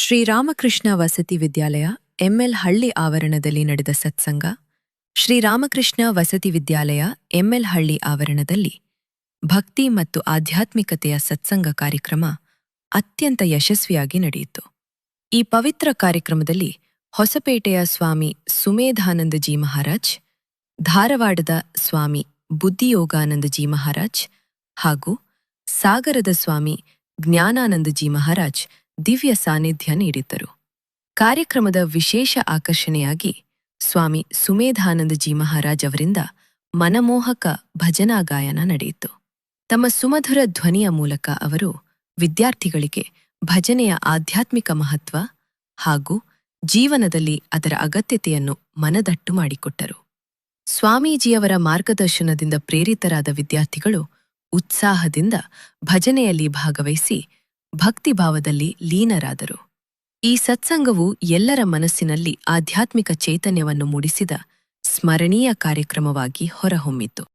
ಶ್ರೀರಾಮಕೃಷ್ಣ ವಸತಿ ವಿದ್ಯಾಲಯ ಎಂಎಲ್ ಹಳ್ಳಿ ಆವರಣದಲ್ಲಿ ನಡೆದ ಸತ್ಸಂಗ. ಶ್ರೀರಾಮಕೃಷ್ಣ ವಸತಿ ವಿದ್ಯಾಲಯ ಎಂಎಲ್ ಹಳ್ಳಿ ಆವರಣದಲ್ಲಿ ಭಕ್ತಿ ಮತ್ತು ಆಧ್ಯಾತ್ಮಿಕತೆಯ ಸತ್ಸಂಗ ಕಾರ್ಯಕ್ರಮ ಅತ್ಯಂತ ಯಶಸ್ವಿಯಾಗಿ ನಡೆಯಿತು. ಈ ಪವಿತ್ರ ಕಾರ್ಯಕ್ರಮದಲ್ಲಿ ಹೊಸಪೇಟೆಯ ಸ್ವಾಮಿ ಸುಮೇಧಾನಂದಜಿ ಮಹಾರಾಜ್, ಧಾರವಾಡದ ಸ್ವಾಮಿ ಬುದ್ಧಿಯೋಗಾನಂದಜಿ ಮಹಾರಾಜ್ ಹಾಗೂ ಸಾಗರದ ಸ್ವಾಮಿ ಜ್ಞಾನಾನಂದಜಿ ಮಹಾರಾಜ್ ದಿವ್ಯ ಸಾನ್ನಿಧ್ಯ ನೀಡಿದ್ದರು. ಕಾರ್ಯಕ್ರಮದ ವಿಶೇಷ ಆಕರ್ಷಣೆಯಾಗಿ ಸ್ವಾಮಿ ಸುಮೇಧಾನಂದಜಿ ಮಹಾರಾಜ್ ಅವರಿಂದ ಮನಮೋಹಕ ಭಜನಾ ಗಾಯನ ನಡೆಯಿತು. ತಮ್ಮ ಸುಮಧುರ ಧ್ವನಿಯ ಮೂಲಕ ಅವರು ವಿದ್ಯಾರ್ಥಿಗಳಿಗೆ ಭಜನೆಯ ಆಧ್ಯಾತ್ಮಿಕ ಮಹತ್ವ ಹಾಗೂ ಜೀವನದಲ್ಲಿ ಅದರ ಅಗತ್ಯತೆಯನ್ನು ಮನದಟ್ಟು ಮಾಡಿಕೊಟ್ಟರು. ಸ್ವಾಮೀಜಿಯವರ ಮಾರ್ಗದರ್ಶನದಿಂದ ಪ್ರೇರಿತರಾದ ವಿದ್ಯಾರ್ಥಿಗಳು ಉತ್ಸಾಹದಿಂದ ಭಜನೆಯಲ್ಲಿ ಭಾಗವಹಿಸಿ ಭಕ್ತಿಭಾವದಲ್ಲಿ ಲೀನರಾದರು. ಈ ಸತ್ಸಂಗವು ಎಲ್ಲರ ಮನಸ್ಸಿನಲ್ಲಿ ಆಧ್ಯಾತ್ಮಿಕ ಚೈತನ್ಯವನ್ನು ಮೂಡಿಸಿದ ಸ್ಮರಣೀಯ ಕಾರ್ಯಕ್ರಮವಾಗಿ ಹೊರಹೊಮ್ಮಿತು.